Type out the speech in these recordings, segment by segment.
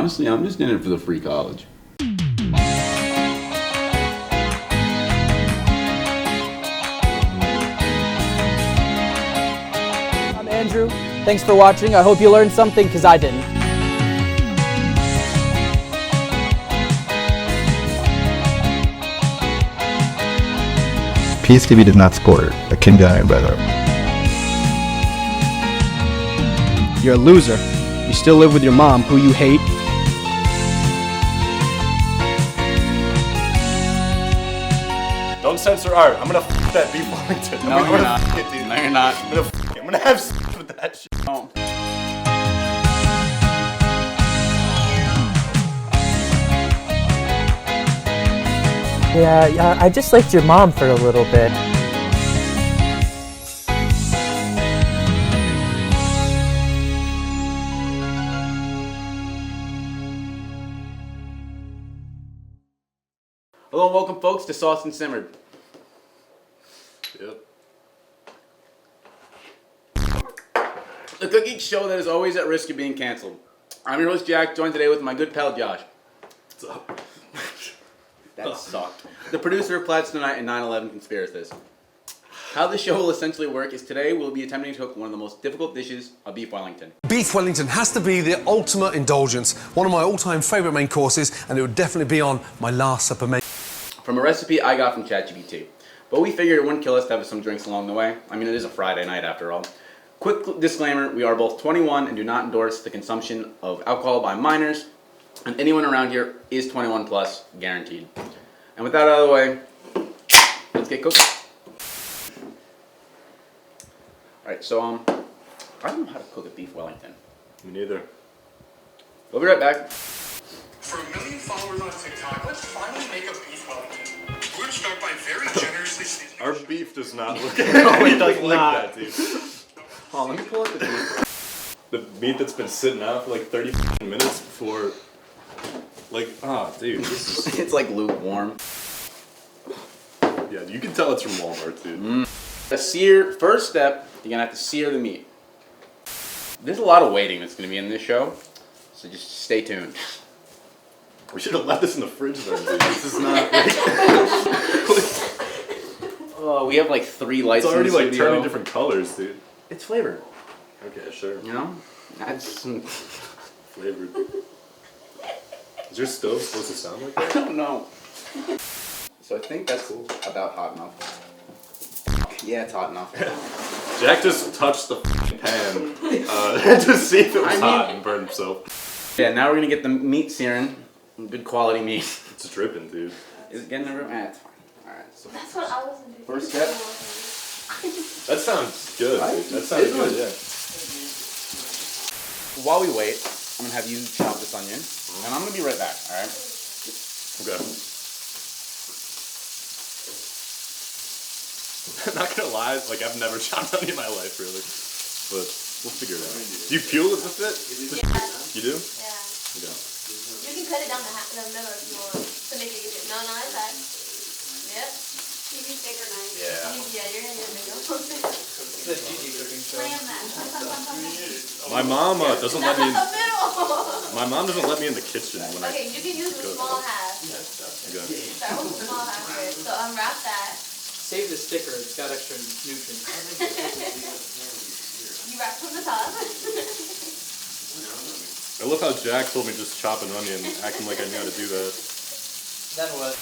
honestly, I'm just in it for the free college. I'm Andrew. Thanks for watching. I hope you learned something, because I didn't. PSTV does not support a kindergarten brother. You're a loser. You still live with your mom, who you hate. Don't censor art. I'm gonna f that Beef Wellington. No, you're not. No, you're not. I'm gonna have sex with that shit. No. Yeah, I just liked your mom for a little bit. Hello and welcome, folks, to Sauce and Simmered. Yep. The cooking show that is always at risk of being canceled. I'm your host, Jack, joined today with my good pal, Josh. What's up? That sucked. The producer of Plattsburgh Tonight and 9/11 Conspiracist. How the show will essentially work is today we'll be attempting to cook one of the most difficult dishes, a Beef Wellington. Beef Wellington has to be the ultimate indulgence, one of my all-time favourite main courses, and it would definitely be on my last supper menu. From a recipe I got from ChatGPT. But we figured it wouldn't kill us to have some drinks along the way. I mean, it is a Friday night after all. Quick disclaimer, we are both 21 and do not endorse the consumption of alcohol by minors, and anyone around here is 21 plus, guaranteed. And with that out of the way, let's get cooking. Alright, so I don't know how to cook a Beef Wellington. Me neither. We'll be right back. For 1 million followers on TikTok, let's finally make a Beef Wellington. We're going to start by very generously seasoning. Our beef does not look like that, dude. Oh, let me pull up the beef. The meat that's been sitting out for like 30 minutes before, like, dude, this is, It's like lukewarm. yeah, you can tell it's from Walmart, dude. First step, you're gonna have to sear the meat. There's a lot of waiting that's gonna be in this show, so just stay tuned. We should have left this in the fridge then, dude. This is not, like, Oh, we have like 3 lights it's already in the like studio. turning different colors, dude. It's flavored, Okay, sure. you know? That's some... Flavored. Is your stove supposed to sound like I that? don't know. So I think that's about hot enough. Yeah, it's hot enough. Jack just touched the pan to see if it was hot and burned himself. Yeah, now we're gonna get the meat searing. Good quality meat. It's dripping, dude. Is it getting the room? It's fine. Alright, so That's what I was doing. first step. That sounds good. Right? Dude. That sounds good, yeah. While we wait, I'm gonna have you chop this onion, and I'm gonna be right back, alright? Okay. Not gonna lie, like I've never chopped onion in my life, really. But we'll figure it out. Do you peel it with it? Yeah. You do? Yeah. Okay. You can cut it down the middle if you want to make it easier. No, it's fine. Yep. You can stick or knife. Yeah. Yeah, you're gonna get a big one. Slam that. My mom doesn't let me. That's the middle. My mom doesn't let me in the kitchen when Okay, you can use the small half. Okay. Start with the small half first. So unwrap that. Save the sticker, it's got extra nutrients. You wrap from the top. I love how Jack told me just chop an onion, acting like I knew how to do that. Then what?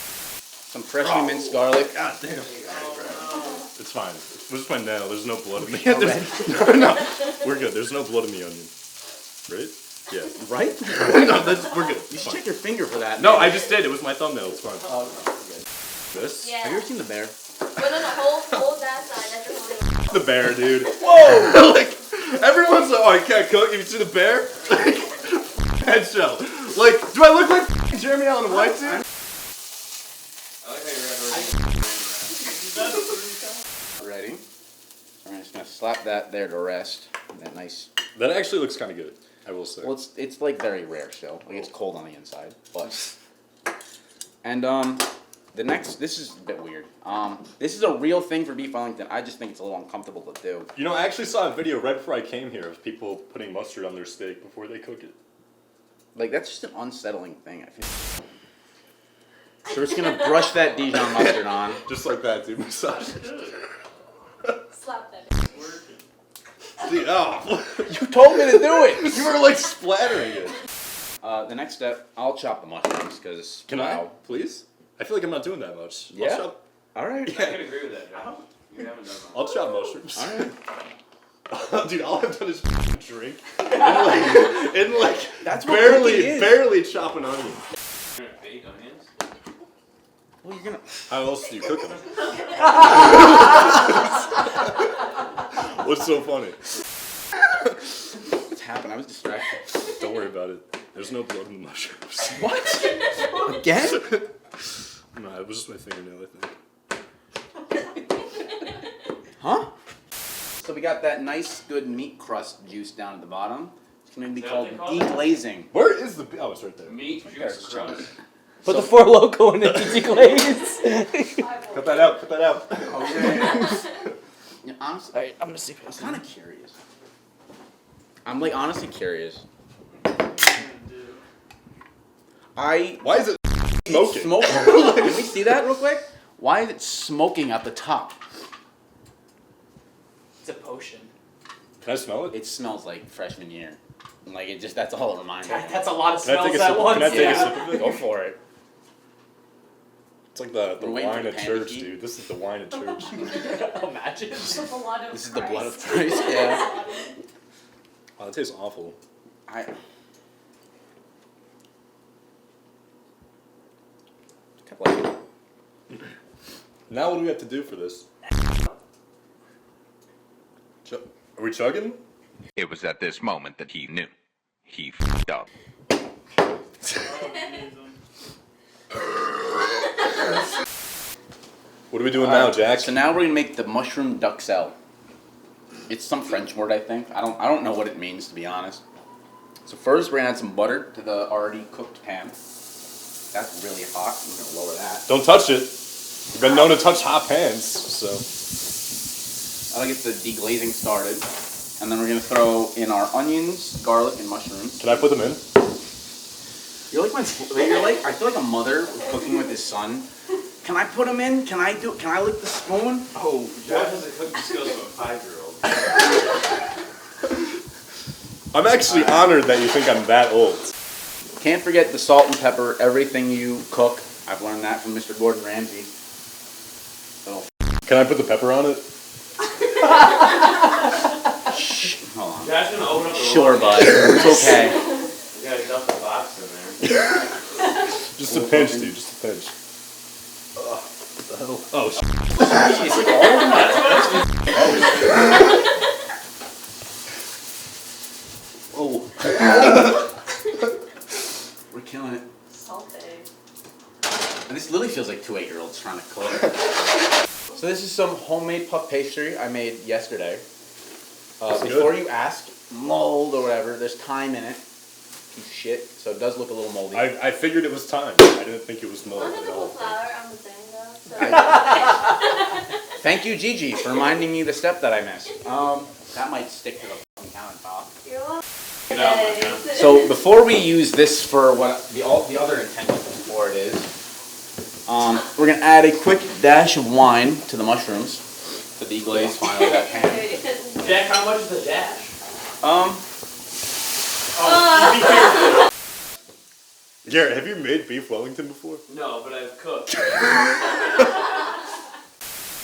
Some freshly minced garlic. God damn. It's fine. Where's my nail? There's no blood in the Already? No, we're good. There's no blood in the onion. Right? Yeah. Right? No, we're good. You should check your finger for that. No, I just did. It was my thumbnail. It's fine. This? Yeah. Have you ever seen The Bear? Well, no, hold that side. That's your holding. The bear, dude. Whoa! Like, everyone's like, oh, I can't cook. You see the bear? Like, headshell. Like, do I look like Jeremy Allen White, dude? I like how you're Ready? I'm just gonna slap that there to rest. That nice. That actually looks kind of good, I will say. Well, it's like very rare still. Like it's cold on the inside, but. And this is a bit weird. This is a real thing for Beef Wellington. I just think it's a little uncomfortable to do. You know, I actually saw a video right before I came here of people putting mustard on their steak before they cook it. Like, that's just an unsettling thing, I feel. So we're just gonna brush that Dijon mustard on. Just like that, dude. Massage it. Slap that. Dude, oh. You told me to do it! You were like splattering it. The next step, I'll chop the mushrooms, because... Can I? Please? I feel like I'm not doing that much. Yeah? I'll chop, Alright. I can agree with that, Josh. You haven't done much. I'll chop mushrooms. Alright. Dude, all I've done is drink. And like That's what cooking is. barely chop an onion. Baked onions? Well, you're gonna... How else do you cook them? What's so funny? What's happened? I was distracted. Don't worry about it. There's no blood in the mushrooms. What? Again? No, it was just my fingernail, I think. Huh? So we got that nice, good meat crust juice down at the bottom. It's going to be Is that called what they call it? deglazing. Where is the... Oh, it's right there. Meat, juice, crust. Put the four loco in it to deglaze. Cut that out, cut that out. Yeah, honestly, Alright, I'm gonna see if I'm kind of curious. I'm like honestly curious. Why is it It's smoking? smoking. Can we see that real quick? Why is it smoking at the top? It's a potion. Can I smell it? It smells like freshman year. Like it just, that's all it reminds me of. That's a lot of Can I smells take a at sip? once. Can I take Yeah. a sip of it? Go for it. It's like the We're waiting for wine the of pan church, to heat. dude. This is the wine of church. Imagine. This is the blood of Christ. Yeah. Oh, that tastes awful. I. Kept like it. Now what do we have to do for this? Are we chugging? It was at this moment that he knew. He f***ed up. What are we doing now, Jack? So now we're gonna make the mushroom duxelle. It's some French word, I think. I don't know what it means, to be honest. So first, we're gonna add some butter to the already cooked pan. That's really hot. I'm gonna lower that. Don't touch it. We've been known to touch hot pans, so. I'll get the deglazing started, and then we're gonna throw in our onions, garlic, and mushrooms. Can I put them in? You're like I feel like a mother cooking with his son. Can I put them in? Can I lick the spoon? Oh, Josh has the cooking skills of a 5-year-old. I'm actually honored that you think I'm that old. Can't forget the salt and pepper, everything you cook. I've learned that from Mr. Gordon Ramsay. So, Can I put the pepper on it? hold on. Josh's gonna open up the Sure, bud. It's okay. We gotta dump the box in there. Just a pinch, dude. Just a pinch. What the hell? Oh, shit. Oh. We're killing it. Salty. And this literally feels like two 8-year-olds trying to cook. So this is some homemade puff pastry I made yesterday. Before you ask, mold or whatever, there's thyme in it. Piece of shit. So it does look a little moldy. I figured it was time. I didn't think it was mold Wasn't at the all. flour on the thing though? So Thank you, Gigi, for reminding me the step that I missed. That might stick to the fucking countertop. you're welcome. So before we use this for what the other intention for it is, we're gonna add a quick dash of wine to the mushrooms to deglaze finally that pan. Jack, how much is the dash? Garrett, have you made beef Wellington before? No, but I've cooked.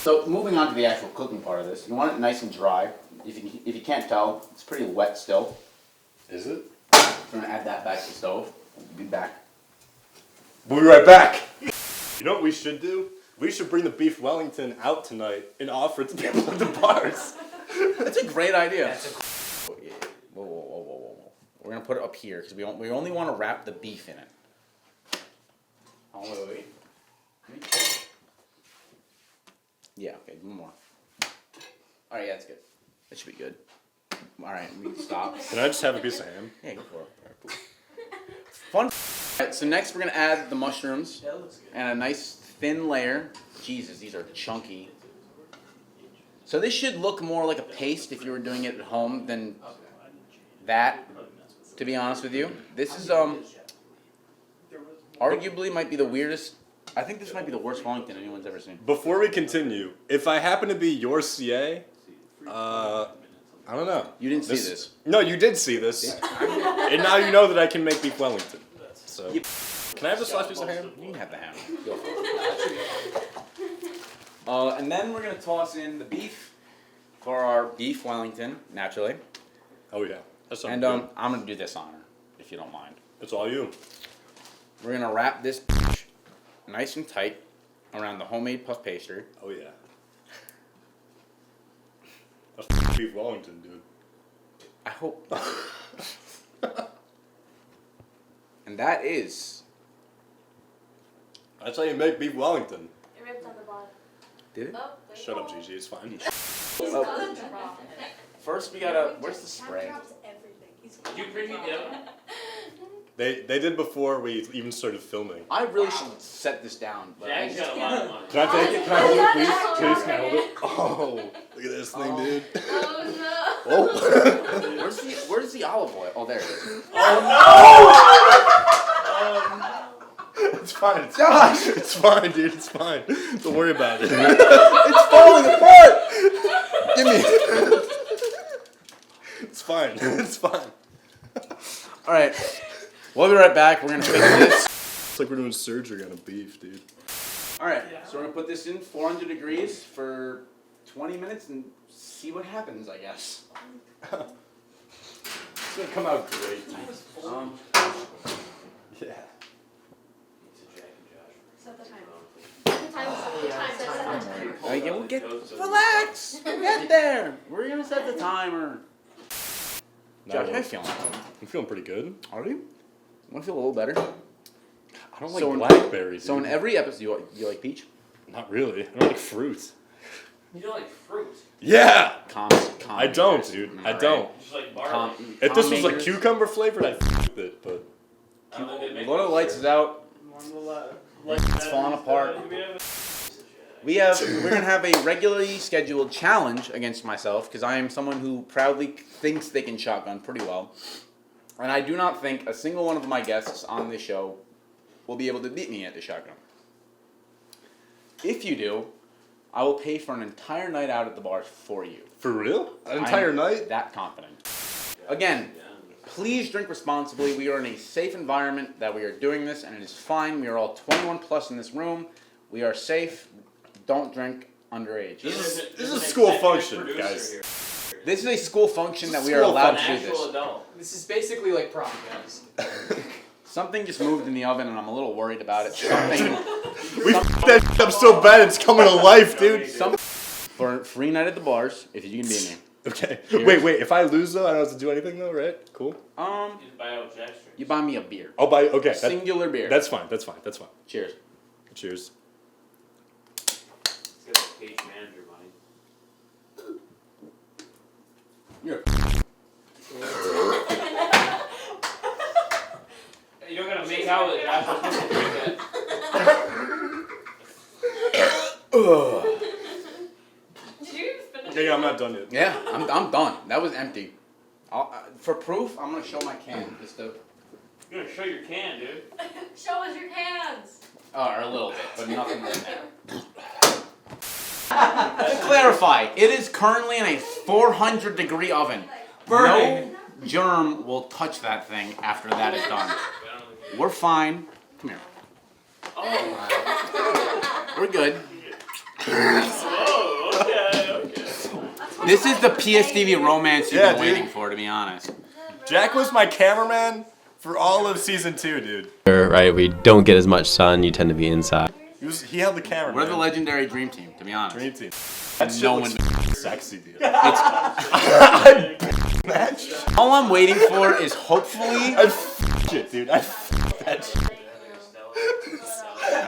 So moving on to the actual cooking part of this, you want it nice and dry. If you can't tell, it's pretty wet still. Is it? We're gonna add that back to the stove. We'll be back. We'll be right back. You know what we should do? We should bring the beef Wellington out tonight and offer it to people at the bars. That's a great idea. Whoa. We're gonna put it up here because we only want to wrap the beef in it. Oh, wait. Yeah, okay, one more. Alright, yeah, that's good. That should be good. Alright, we can stop. Can I just have a piece of ham? Yeah, go for it. Fun. Alright, so next we're gonna add the mushrooms That looks good. and a nice thin layer. Jesus, these are chunky. So this should look more like a paste if you were doing it at home than that. to be honest with you. This is arguably might be the weirdest. I think this might be the worst Wellington anyone's ever seen. Before we continue, if I happen to be your CA, I don't know. You didn't see this. No, you did see this. And now you know that I can make Beef Wellington. So, can I have the sliced piece of ham? You can have the ham. Go for it. And then we're gonna toss in the beef for our Beef Wellington, naturally. Oh yeah. That's And good. I'm gonna do this honor, if you don't mind. It's all you. We're gonna wrap this nice and tight around the homemade puff pastry. Oh yeah. That's Beef Wellington, dude. I hope. And that is. That's how you make Beef Wellington. It ripped on the bottom. Did it? Oh, there Shut you up, go. Gigi. It's fine. First, we gotta. Where's the spray? Did you bring me down? They did before we even started filming. I really should set this down. But I Jack's just got a lot of money. Can I take it? Can I hold it, please? Please, can I hold it? Oh, look at this thing, dude. Oh no. Oh. Where's the olive oil? Oh, there it is. It's fine. It's fine, dude. It's fine. Don't worry about it. It's falling apart. Give me. It's fine. It's fine. All right. We'll be right back. We're gonna fix this. It's like we're doing surgery on a beef, dude. All right. So we're gonna put this in 400 degrees for 20 minutes and see what happens. I guess. It's gonna come out great. Yeah. Set the timer. Set the timer. Yeah, we'll get. Relax. We'll get there. We're gonna set the timer. Josh, how you feeling? I'm feeling pretty good. Are you? Want to feel a little better? I don't like So in- blackberries. So in every episode, you like peach? Not really. I don't like fruit. You don't like fruit. Yeah. I don't, dude. I don't. Just like barley. If this was like cucumber flavored, I'd with it, but One of the lights is out. It's falling apart. We're gonna have a regularly scheduled challenge against myself because I am someone who proudly thinks they can shotgun pretty well, and I do not think a single one of my guests on this show will be able to beat me at the shotgun. If you do, I will pay for an entire night out at the bar for you. for real? An entire I'm night? That confident. Again, please drink responsibly. We are in a safe environment that we are doing this, and it is fine. We are all 21 plus in this room. We are safe. Don't drink underage. This is a school function, guys. This is a school function that we are allowed to do Actual this. adult. This is basically like prom, guys. Something just moved in the oven, and I'm a little worried about it. Something. We f***ed that shit up so bad it's coming to life, dude. For free night at the bars, if you can beat me. Okay. Wait. If I lose though, I don't have to do anything though, right? Cool. You just buy out Jack's drinks. You buy me a beer. I'll buy. Okay. Singular beer. That's fine. Cheers. Cheers. It's got a cage manager money. Here. You don't gotta make out with it. I'm supposed to drink Did you finish? Yeah, I'm not done yet. Yeah, I'm done. That was empty. For proof, I'm gonna show my can. Just to, You're gonna show your can, dude. Show us your cans. or a little bit, but nothing in there. To clarify, it is currently in a 400 degree oven. No germ will touch that thing after that is done. We're fine. Come here. We're good. Oh, okay. This is the PSTV romance you've been dude. waiting for, to be honest. Jack was my cameraman for all of season 2, dude. Right, we don't get as much sun, you tend to be inside. He held the camera. We're man. the legendary dream team, to be honest. Dream team. That shit No looks one. sexy, dude. It's all I'm waiting for is hopefully. I'd f it, dude. I'd f that shit.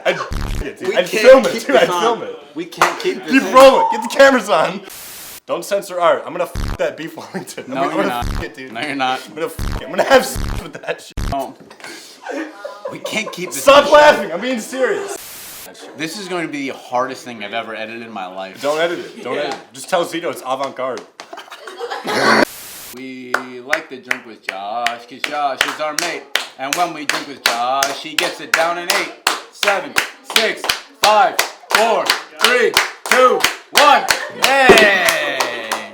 I'd f it, dude. I'd film it, dude. I'd film it. We can't keep this. Keep in. rolling. Get the cameras on. Don't censor art. I'm gonna f that Beef Wellington. No, I'm you're gonna not. f it, dude. No, you're not. I'm gonna f it. I'm gonna have sex with that shit. No. We can't keep this. Stop in. laughing. I'm being serious. This is going to be the hardest thing I've ever edited in my life. Don't edit it. Don't edit it. Just tell Zito it's avant-garde. We like to drink with Josh, cause Josh is our mate. And when we drink with Josh, he gets it down in 8, 7, 6, 5, 4, 3, 2, 1. Hey!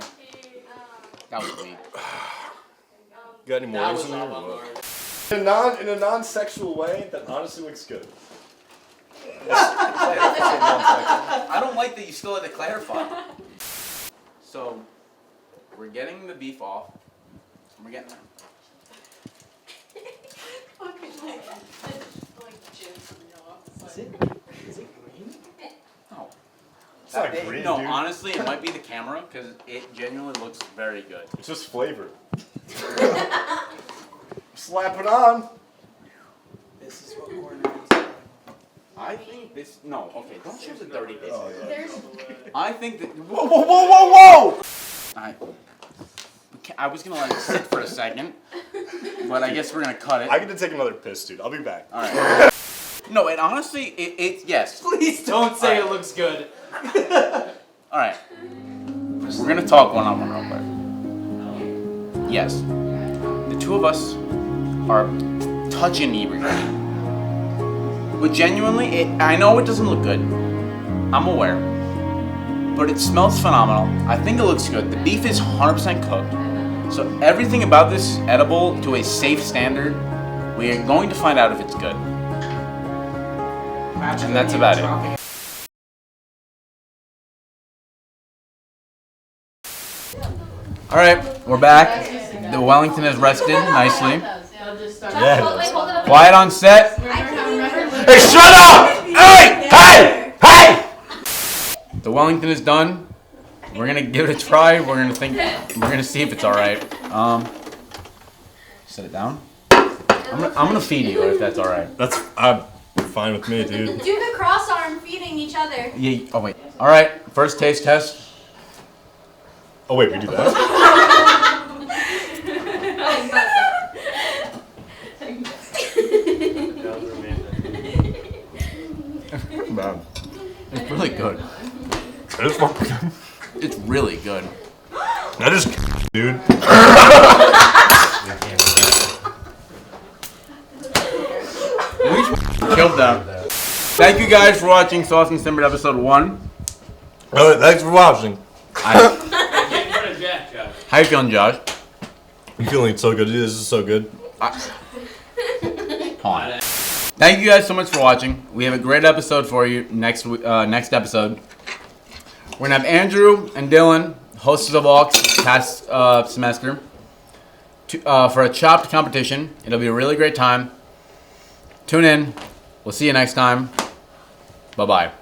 That was me. Got any more That in was there? all or on what? In a non-sexual way, that honestly looks good. I don't like that you still had to clarify. So, we're getting the beef off. We're getting there. No. It's not green, No, dude. honestly, it might be the camera because it genuinely looks very good. It's just flavor. Slap it on. This is what corner I think this. No, okay, don't choose a dirty bit. Oh, yeah. I think that. Whoa, whoa, whoa, whoa, whoa! I was gonna let it sit for a second, but I guess we're gonna cut it. I get to take another piss, dude. I'll be back. All right. No, and honestly, it's yes. Please don't say it looks good. All right. We're gonna talk one-on-one real quick. Yes, the two of us are touch inebriated. But genuinely, I know it doesn't look good. I'm aware. But it smells phenomenal. I think it looks good. The beef is 100% cooked. So everything about this edible to a safe standard, we are going to find out if it's good. And that's about it. All right, we're back. The Wellington has rested nicely. Yeah. Quiet on set. Hey, shut up! Hey! Hey! Hey! The Wellington is done. We're gonna give it a try. We're gonna see if it's all right. Set it down. I'm gonna feed you if that's all right. That's fine with me, dude. Do the cross arm feeding each other. Yeah. Oh wait. All right. First taste test. Oh wait, we do that? Bad. It's really good. That is fucking good. It's really good. That is dude. We killed that. Thank you guys for watching Sauce and Simmered episode 1. Alright, thanks for watching. Get in front of Jack, Josh. How you feeling, Josh? I'm feeling so good, dude. This is so good. Hold on. Thank you guys so much for watching. We have a great episode for you next episode. We're gonna have Andrew and Dylan, hosts of AUX past semester, for a chopped competition. It'll be a really great time. Tune in. We'll see you next time. Bye-bye.